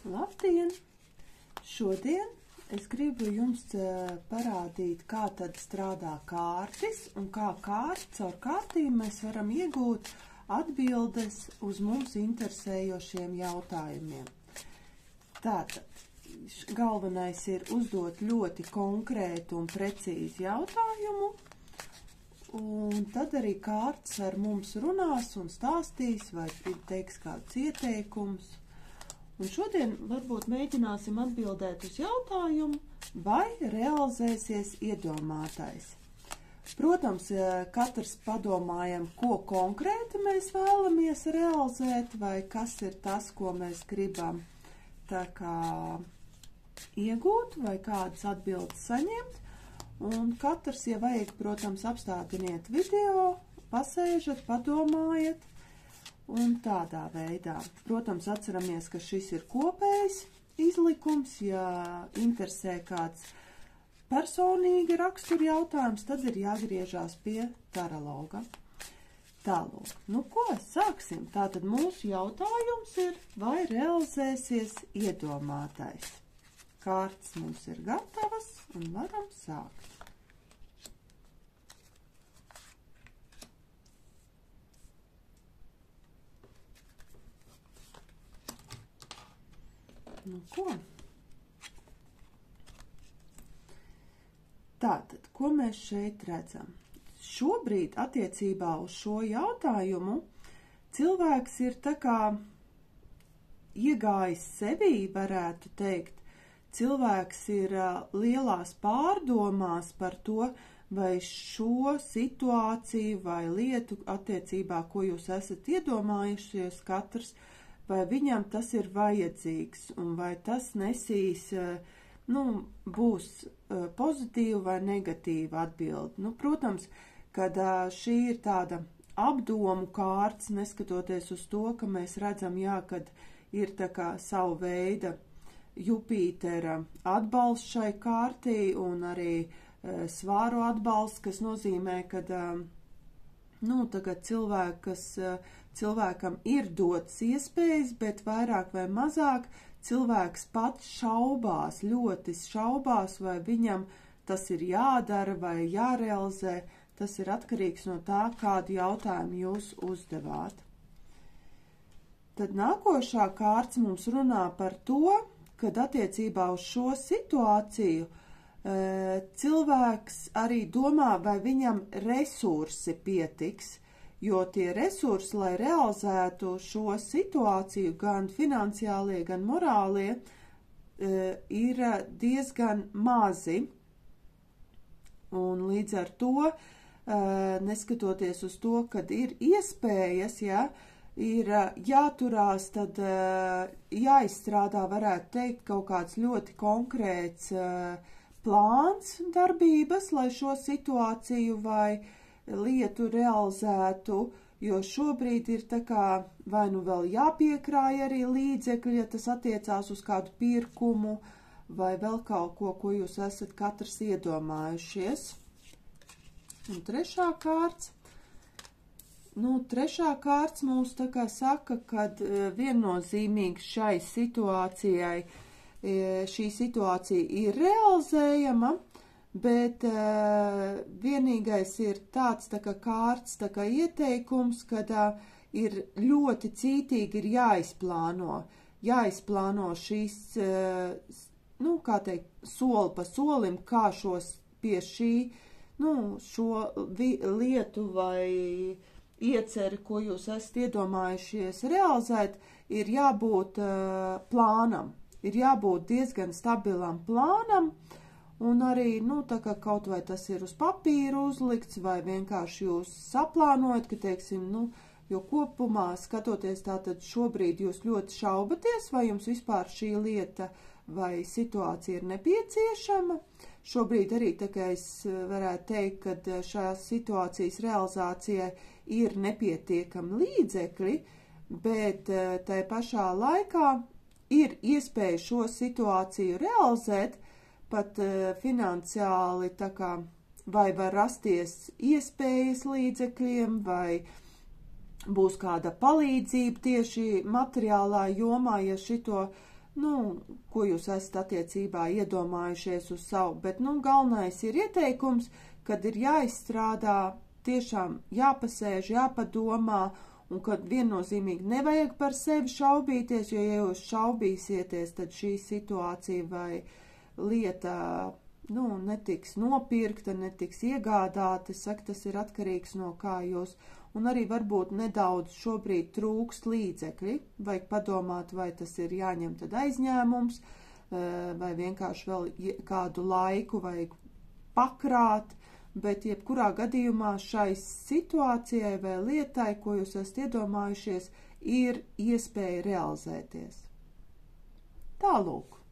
Labdien! Šodien es gribu jums parādīt, kā tad strādā kārtis un kā caur kārtīm mēs varam iegūt atbildes uz mums interesējošiem jautājumiem. Tātad, galvenais ir uzdot ļoti konkrētu un precīzu jautājumu, un tad arī kārts ar mums runās un stāstīs vai teiks kādus ieteikumus. Un šodien varbūt mēģināsim atbildēt uz jautājumu, vai realizēsies iedomātais. Protams, katrs padomājam, ko konkrēti mēs vēlamies realizēt, vai kas ir tas, ko mēs gribam tā kā iegūt, vai kādas atbildes saņemt. Un katrs, ja vajag, protams, apstādiniet video, pasēžat, padomājat. Un tādā veidā, protams, atceramies, ka šis ir kopējs izlikums. Ja interesē kāds personīgi rakstura jautājums, tad ir jāgriežās pie tarologa. Tālāk, ko sāksim? Tātad mūsu jautājums ir, vai realizēsies iedomātais. Kārtas mums ir gatavas un varam sākt. Tātad, ko mēs šeit redzam? Šobrīd attiecībā uz šo jautājumu cilvēks ir tā kā iegājis sevī, varētu teikt. Cilvēks ir lielās pārdomās par to, vai šo situāciju vai lietu attiecībā, ko jūs esat iedomājušies katrs, vai viņam tas ir vajadzīgs un vai tas nesīs, būs pozitīva vai negatīva atbilde. Protams, kad šī ir tāda apdomu kārts, neskatoties uz to, ka mēs redzam, kad ir tā kā savu veida Jupītera atbalsts šai kārtī un arī svāru atbalsts, kas nozīmē, ka tagad cilvēkam ir dotas iespējas, bet vairāk vai mazāk cilvēks pats šaubās, ļoti šaubās, vai viņam tas ir jādara vai jārealizē. Tas ir atkarīgs no tā, kādu jautājumu jūs uzdevāt. Tad nākošā kārts mums runā par to, kad attiecībā uz šo situāciju cilvēks arī domā, vai viņam resursi pietiks, jo tie resursi, lai realizētu šo situāciju, gan finansiālie, gan morālie, ir diezgan mazi. Un līdz ar to, neskatoties uz to, kad ir iespējas, ir jāturās, tad jāizstrādā, varētu teikt, kaut kāds ļoti konkrēts plāns darbības, lai šo situāciju vai lietu realizētu, jo šobrīd ir tā kā vai nu vēl jāpiekrāja arī līdzekļi, ja tas attiecās uz kādu pirkumu vai vēl kaut ko, ko jūs esat katrs iedomājušies. Un trešā kārts. Trešā kārts mums tā kā saka, kad viennozīmīgi šai situācijai šī situācija ir realizējama, bet vienīgais ir tāds tā kā kārts, tā kā ieteikums, kad ir ļoti cītīgi ir jāizplāno šīs, kā teikt, soli pa solim, kā pie šī, šo lietu vai ieceri, ko jūs esat iedomājušies realizēt, ir jābūt plānam. Ir jābūt diezgan stabilam plānam, un arī, tā kā kaut vai tas ir uz papīra uzlikts, vai vienkārši jūs saplānojat, ka, teiksim, jo kopumā skatoties tātad šobrīd jūs ļoti šaubaties, vai jums vispār šī lieta vai situācija ir nepieciešama. Šobrīd arī tā kā es varētu teikt, ka šās situācijas realizācijai ir nepietiekami līdzekļi, bet tai pašā laikā ir iespēja šo situāciju realizēt, pat finansiāli, tā kā vai var rasties iespējas līdzekļiem, vai būs kāda palīdzība tieši materiālā jomā, ja šito ko jūs esat attiecībā iedomājušies uz savu, bet, galvenais ir ieteikums, kad ir jāizstrādā, tiešām jāpasēž, jāpadomā, un kad viennozīmīgi nevajag par sevi šaubīties, jo, ja jūs šaubīsieties, tad šī situācija vai lieta, netiks nopirkta, netiks iegādāta. Es saku, tas ir atkarīgs no kā jūs, un arī varbūt nedaudz šobrīd trūkst līdzekļi, vajag padomāt, vai tas ir jāņem tad aizņēmums, vai vienkārši vēl kādu laiku vajag pakrāt, bet jebkurā gadījumā šai situācijai vai lietai, ko jūs esat iedomājušies, ir iespēja realizēties. Tālūk.